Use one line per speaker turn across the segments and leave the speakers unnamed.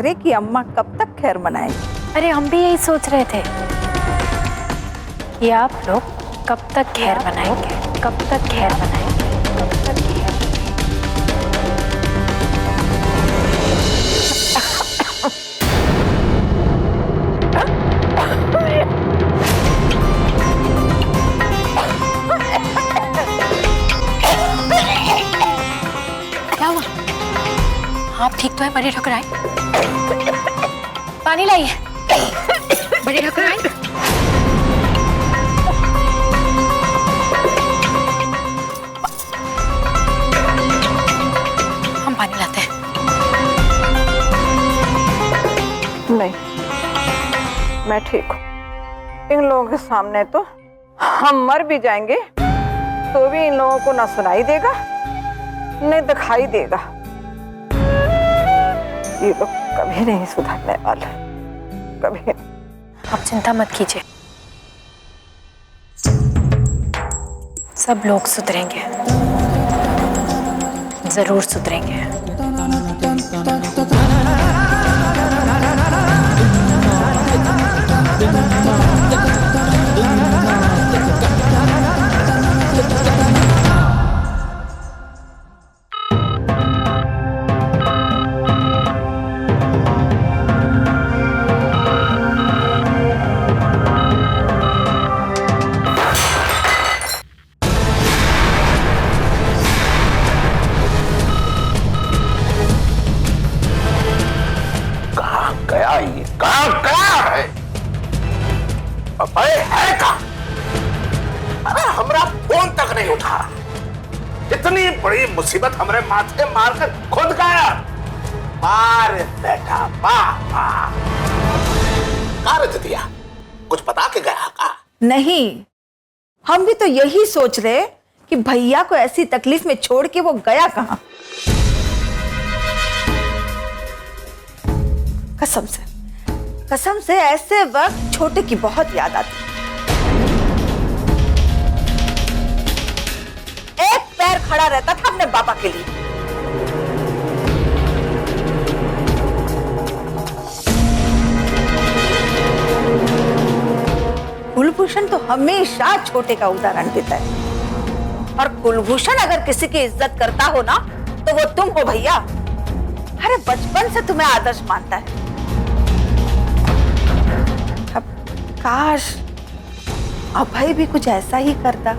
बकरे की अम्मा कब तक खैर मनाएगी।
अरे हम भी यही सोच रहे थे कि आप लोग कब तक खैर मनाएंगे, कब तक खैर मनाएंगे, कब तक खैर। क्या हुआ? आप ठीक तो है? बड़ी ठुकराई, पानी लाइए। बड़ी ठुकराई, हम पानी लाते हैं।
नहीं, मैं ठीक हूँ। इन लोगों के सामने तो हम मर भी जाएंगे तो भी इन लोगों को ना सुनाई देगा नहीं दिखाई देगा। ये लोग कभी नहीं सुधरने वाले, कभी नहीं।
आप चिंता मत कीजिए, सब लोग सुधरेंगे, जरूर सुधरेंगे।
अरे है का? अरे हमरा फोन तक नहीं उठा। इतनी बड़ी मुसीबत हमरे माथे मारकर खुद गया। मार बेटा, वाह कार दिया, कुछ बता के गया का?
नहीं, हम भी तो यही सोच रहे कि भैया को ऐसी तकलीफ में छोड़ के वो गया कहां। कसम से ऐसे वक्त छोटे की बहुत याद आती। एक पैर खड़ा रहता था अपने पापा के लिए। कुलभूषण तो हमेशा छोटे का उदाहरण देता है, और कुलभूषण अगर किसी की इज्जत करता हो ना तो वो तुम हो भैया। अरे बचपन से तुम्हें आदर्श मानता है। अब काश अभय भी कुछ ऐसा ही करता।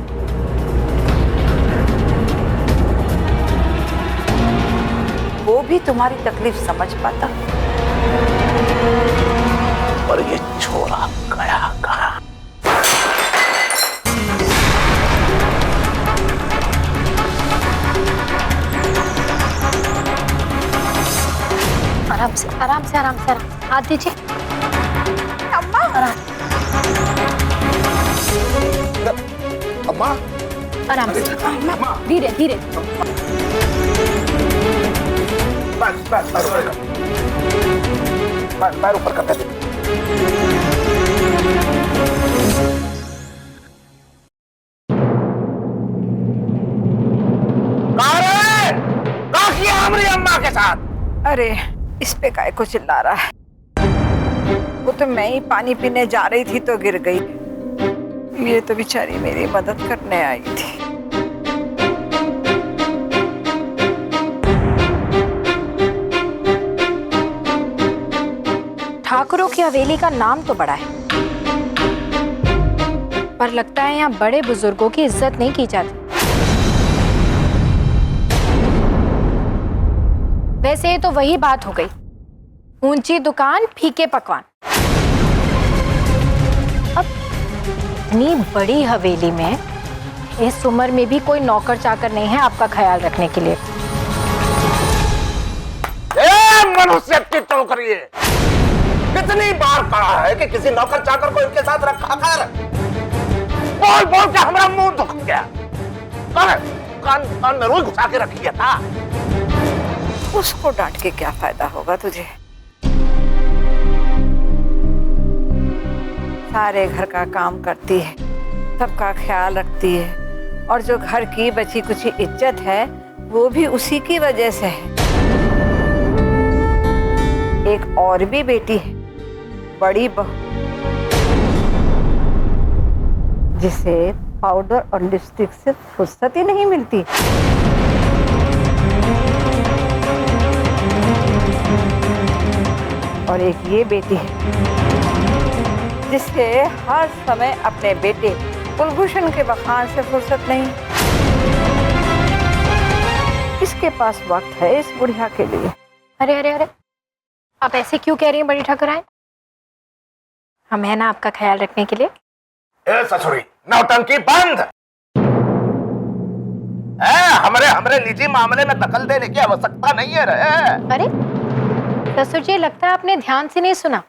वो भी तुम्हारी तकलीफ समझ पाता।
पर ये छोरा गया कहां?
आराम से, आराम से, आराम से, हाथ दीजिए।
अम्मा,
अम्मा,
आराम से, धीरे धीरे।
पैर ऊपर कर दे। क्या किया हमारी अम्मा के साथ?
अरे इस पे काय को चिल्ला रहा है? वो तो मैं ही पानी पीने जा रही थी तो गिर गई। ये तो बेचारी मेरी मदद करने आई थी।
ठाकुरों की हवेली का नाम तो बड़ा है, पर लगता है यहाँ बड़े बुजुर्गों की इज्जत नहीं की जाती। वैसे ये तो वही बात हो गई, ऊंची दुकान फीके पकवान। अब इतनी बड़ी हवेली में इस उम्र में भी कोई नौकर चाकर नहीं है आपका ख्याल रखने के लिए।
मनुष्य की टोकरी है। कितनी बार कहा है कि किसी नौकर चाकर को इनके साथ रखा कर। बोल बोल के हमारा मुंह दुख गया। कान में रोई घुसा के रखी था।
उसको डांट के क्या फायदा होगा तुझे? सारे घर का काम करती है, सबका ख्याल रखती है, और जो घर की बची कुछ इज्जत है वो भी उसी की वजह से है। एक और भी बेटी है, बड़ी बहू, जिसे पाउडर और लिपस्टिक से फुर्सत ही नहीं मिलती। और एक ये बेटी है जिसे हर समय अपने बेटे कुलभूषण के बखान से फुर्सत नहीं। किसके पास वक्त है इस बुढ़िया के लिए?
अरे अरे अरे, आप ऐसे क्यों कह रही हैं बड़ी ठाकुराइन? हम है ना आपका ख्याल रखने के लिए।
ए ससुरी, नौटंकी बंद। हमरे निजी मामले में दखल देने की आवश्यकता नहीं है रे।
अरे ससुर जी, लगता है आपने ध्यान से नहीं सुना।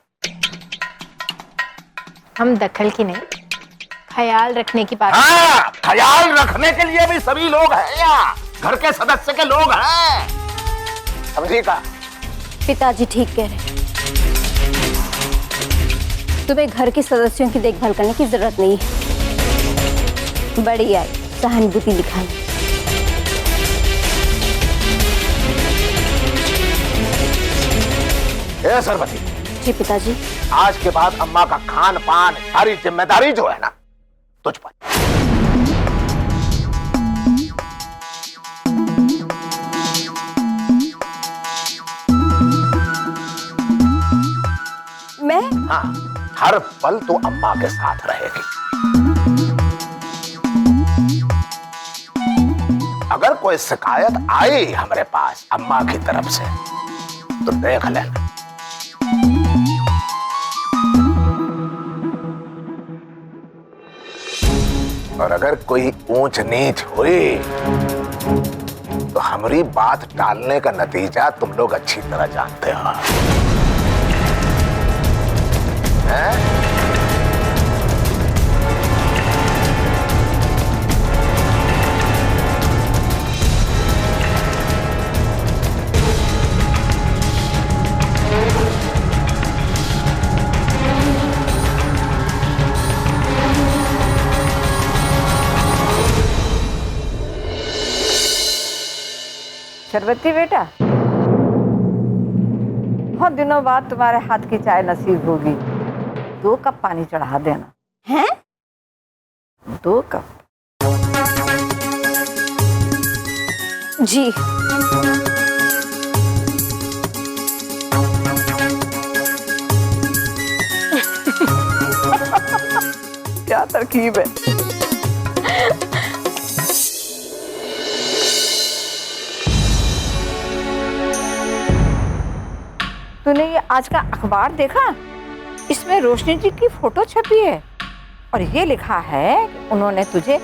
हम दखल की नहीं, ख्याल रखने की बात।
हाँ, ख्याल रखने के लिए भी सभी लोग हैं यहाँ, घर के सदस्य के लोग हैं, समझी का?
पिताजी ठीक कह रहे हैं, तुम्हें घर के सदस्यों की देखभाल करने की जरूरत नहीं है। बड़ी आई सहानुभूति दिखाने।
ए सरबती
जी पिताजी।
आज के बाद अम्मा का खान पान सारी जिम्मेदारी जो है ना तुझ पर।
मैं?
हाँ, हर पल तो अम्मा के साथ रहेगी। अगर कोई शिकायत आई हमारे पास अम्मा की तरफ से तो देख लेना। और अगर कोई ऊंच नीच हुई तो हमारी बात टालने का नतीजा तुम लोग अच्छी तरह जानते हो। हैं?
शरबती बेटा, बहुत दिनों बाद तुम्हारे हाथ की चाय नसीब होगी। 2 कप पानी चढ़ा देना।
हैं?
2 कप।
जी।
क्या तरकीब है। तूने ये आज का अखबार देखा? इसमें रोशनी जी की फोटो छपी है और ये लिखा है कि उन्होंने तुझे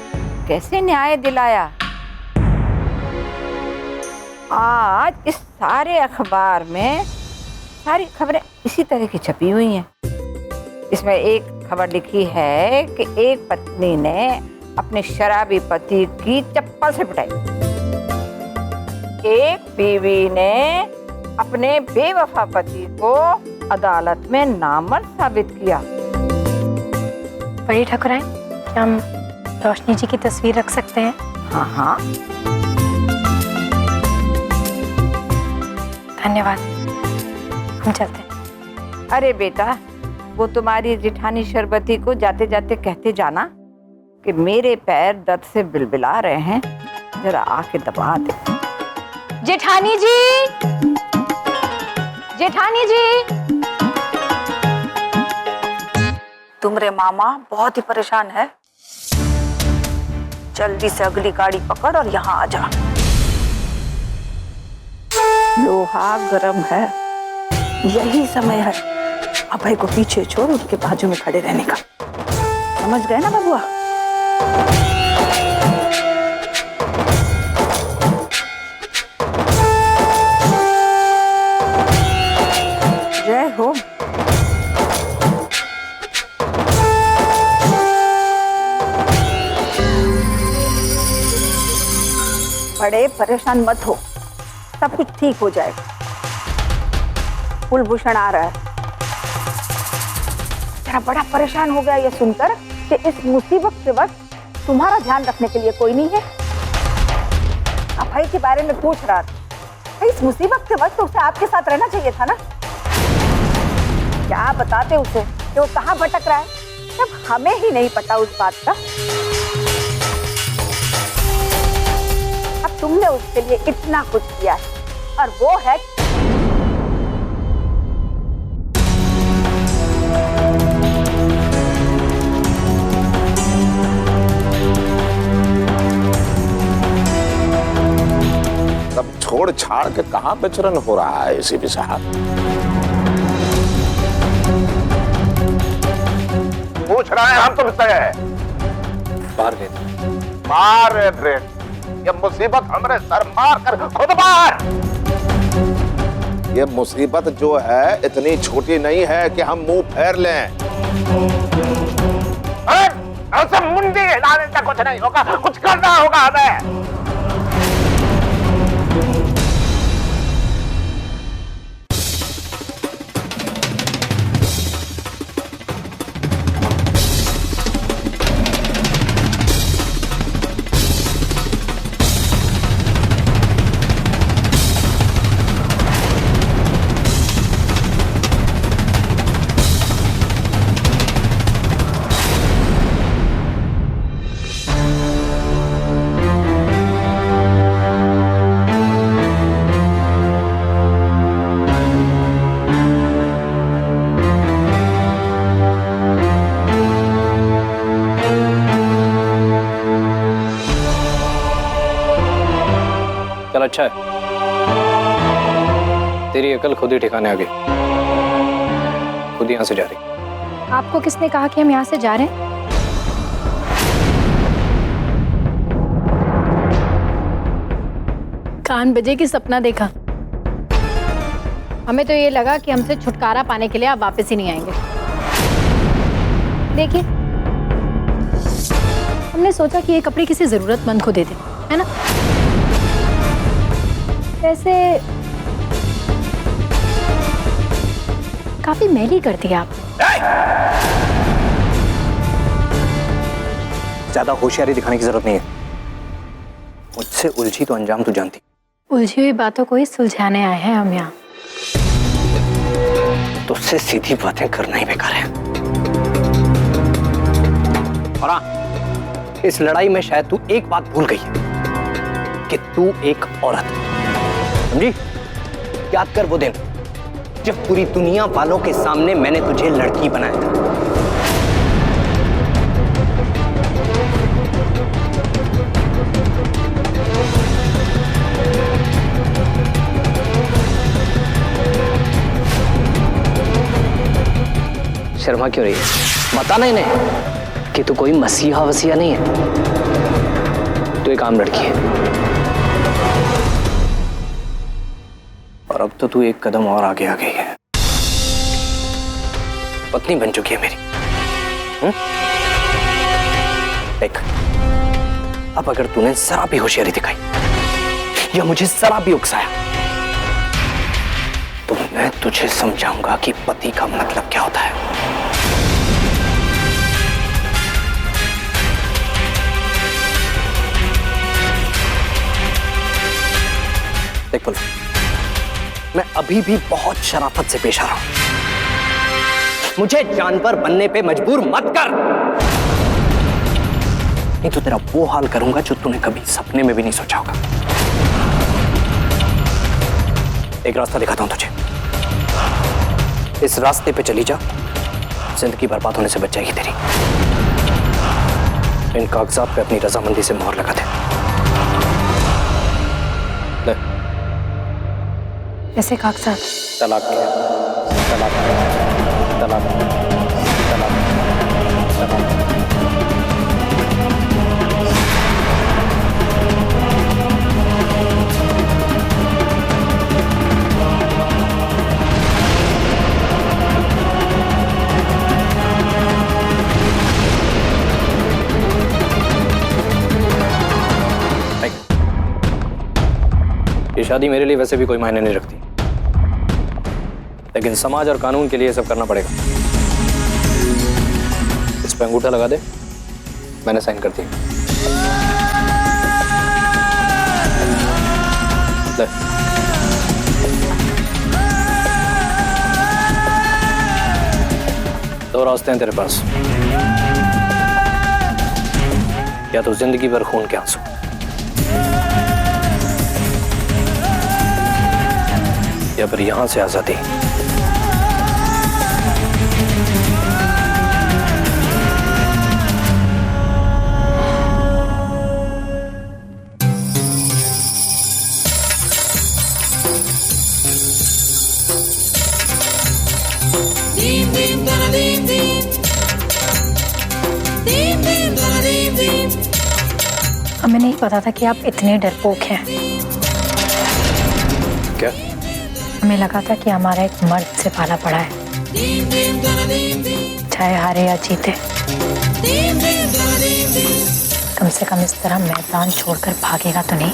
कैसे न्याय दिलाया। आज इस सारे अखबार में सारी खबरें इसी तरह की छपी हुई हैं। इसमें एक खबर लिखी है कि एक पत्नी ने अपने शराबी पति की चप्पल से पिटाई, एक बीवी ने अपने बेवफा पति को अदालत में नामर्द साबित किया।
बड़ी ठाकुराइन, क्या हम रोशनी जी की तस्वीर रख सकते हैं?
हाँ हाँ,
धन्यवाद, हम चलते हैं।
अरे बेटा, वो तुम्हारी जिठानी शरबती को जाते जाते कहते जाना कि मेरे पैर दर्द से बिलबिला रहे हैं, जरा आके दबा दे।
जेठानी जी, जेठानी जी।
तुमरे मामा बहुत ही परेशान है, जल्दी से अगली गाड़ी पकड़ और यहाँ आ जा।
लोहा गरम है,
यही समय है अभय को पीछे छोड़ उसके बाजू में खड़े रहने का, समझ गए ना बबुआ?
जय हो।
बड़े परेशान मत हो, सब कुछ ठीक हो जाएगा। कुलभूषण आ रहा है। तेरा बड़ा परेशान हो गया ये सुनकर कि इस मुसीबत के वक्त तुम्हारा ध्यान रखने के लिए कोई नहीं है। अभय के बारे में पूछ रहा था, इस मुसीबत के वक्त तो उसे आपके साथ रहना चाहिए था ना। क्या बताते उसे कि वो कहाँ भटक रहा है, जब हमें ही नहीं पता उस बात का। अब तुमने उसके लिए इतना कुछ किया है और वो है
सब छोड़ छाड़ के कहाँ विचरण हो रहा है इसी साहब? पूछ रहे हैं हम तुमसे। मार ये मुसीबत हमरे सर मार कर खुद मार। ये मुसीबत जो है इतनी छोटी नहीं है कि हम मुंह फेर लें। ऐसे मुंडी हिलाने से कुछ नहीं होगा, कुछ करना होगा हमें।
चल अच्छा है, तेरी अकल खुद ही ठिकाने आ गई, खुद यहां से जा रही।
आपको किसने कहा कि हम यहाँ से जा रहे हैं? कान बजे की सपना देखा। हमें तो ये लगा कि हमसे छुटकारा पाने के लिए आप वापस ही नहीं आएंगे। देखिए, हमने सोचा कि ये कपड़े किसी जरूरतमंद को दे दें, है ना? वैसे काफी मैली कर दिया आप।
ज्यादा होशियारी दिखाने की जरूरत नहीं है। मुझसे उलझी तो अंजाम तू जानती।
उलझी हुई बातों को ही सुलझाने आए हैं हम यहाँ।
तुझसे सीधी बातें करना ही बेकार है। और हाँ, इस लड़ाई में शायद तू एक बात भूल गई कि तू एक औरत है, समझी? याद कर वो दिन जब पूरी दुनिया वालों के सामने मैंने तुझे लड़की बनाया था। शर्मा क्यों रही है? बताना इन्हें कि तू कोई मसीहा वसीहा नहीं है, तू एक आम लड़की है। और अब तो तू एक कदम और आगे आ गई है, पत्नी बन चुकी है मेरी। देख, अब अगर तूने जरा भी होशियारी दिखाई या मुझे जरा भी उकसाया तो मैं तुझे समझाऊंगा कि पति का मतलब क्या होता है। देख बोलो, मैं अभी भी बहुत शराफत से पेश आ रहा हूं। मुझे जानवर बनने पे मजबूर मत कर, नहीं तो तेरा वो हाल करूंगा जो तूने कभी सपने में भी नहीं सोचा होगा। एक रास्ता दिखाता हूं तुझे, इस रास्ते पे चली जा, जिंदगी बर्बाद होने से बच जाएगी तेरी। इन कागजात पे अपनी रजामंदी से मोहर लगा दे। ले।
ऐसे कागजात?
तलाक के, तलाक के, तलाक के, तलाक के, तलाक के। ये शादी मेरे लिए वैसे भी कोई मायने नहीं रखती, लेकिन समाज और कानून के लिए सब करना पड़ेगा। इस पे अंगूठा लगा दे, मैंने साइन कर दिया। ले। दो रास्ते हैं तेरे पास, या तो जिंदगी भर खून के आंसू, या फिर यहां से आजादी।
हमें नहीं पता था कि आप इतने डरपोक हैं।
क्या?
हमें लगा था कि हमारा एक मर्द से पाला पड़ा है, चाहे हारे या जीते। कम से कम इस तरह मैदान छोड़कर भागेगा तो नहीं।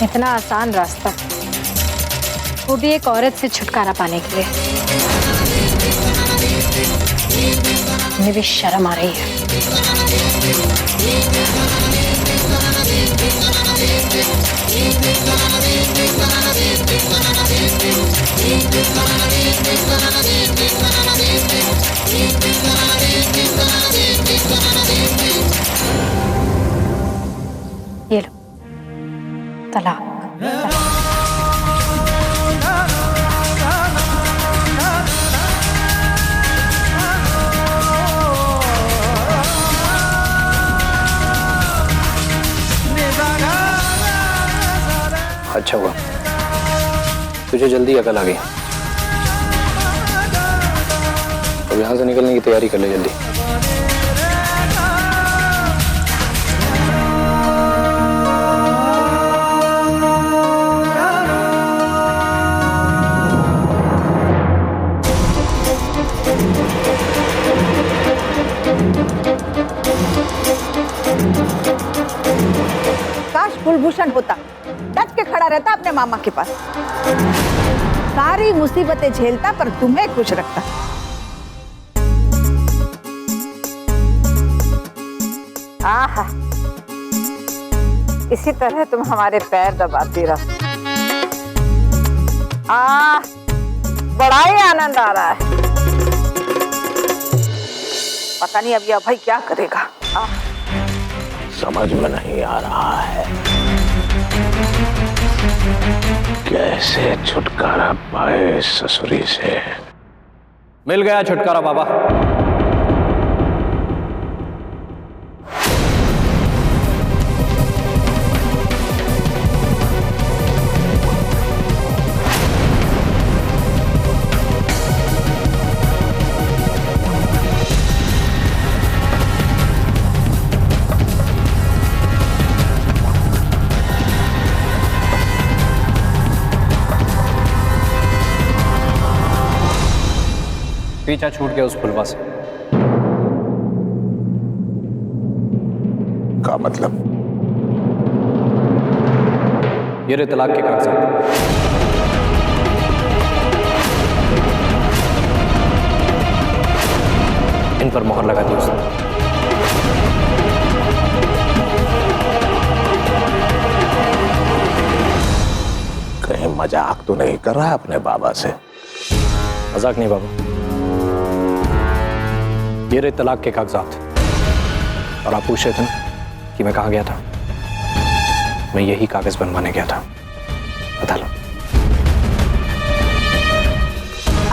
इतना आसान रास्ता, वो भी एक औरत से छुटकारा पाने के लिए। मुझे भी शर्म आ रही है। ये लो, तलाक।
अच्छा हुआ तुझे जल्दी अकल आ गई। अब यहाँ से निकलने की तैयारी कर ले जल्दी।
काश कुलभूषण होता, डट के खड़ा रहता अपने मामा के पास, सारी मुसीबतें झेलता पर तुम्हें खुश रखता।
आहा, इसी तरह तुम हमारे पैर दबाती रहो। बड़ा ही आनंद आ रहा है।
पता नहीं अब ये अभय क्या करेगा।
समझ में नहीं आ रहा है कैसे छुटकारा पाए ससुरी से।
मिल गया छुटकारा बाबा। पीछा छूट गया उस फुलवा से।
का मतलब?
ये रे तलाक के कागजात। इन पर मोहर लगा दी उसने।
कहीं मजाक तो नहीं कर रहा अपने बाबा से?
मजाक नहीं बाबू, ये रहे तलाक के कागजात। और आप पूछ रहे थे ना कि मैं कहाँ गया था, मैं यही कागज बनवाने गया था। बता लो।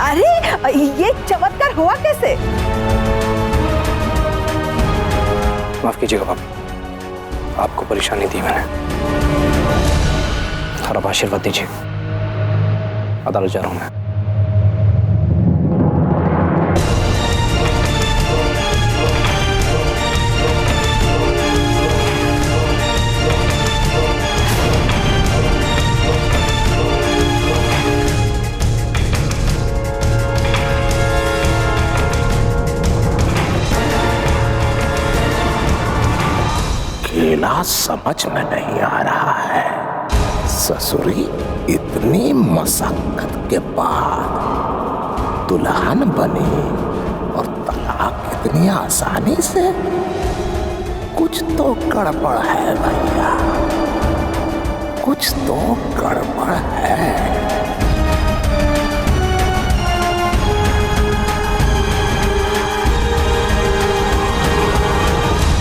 अरे ये चमत्कार हुआ कैसे?
माफ कीजिएगा बाबू, आपको परेशानी दी मैंने। थोड़ा आशीर्वाद दीजिए। अदालत जा रहा हूं मैं।
खेला समझ में नहीं आ रहा है। ससुरी इतनी मशक्कत के बाद दुल्हन बनी और तलाक इतनी आसानी से, कुछ तो गड़बड़ है भैया, कुछ तो गड़बड़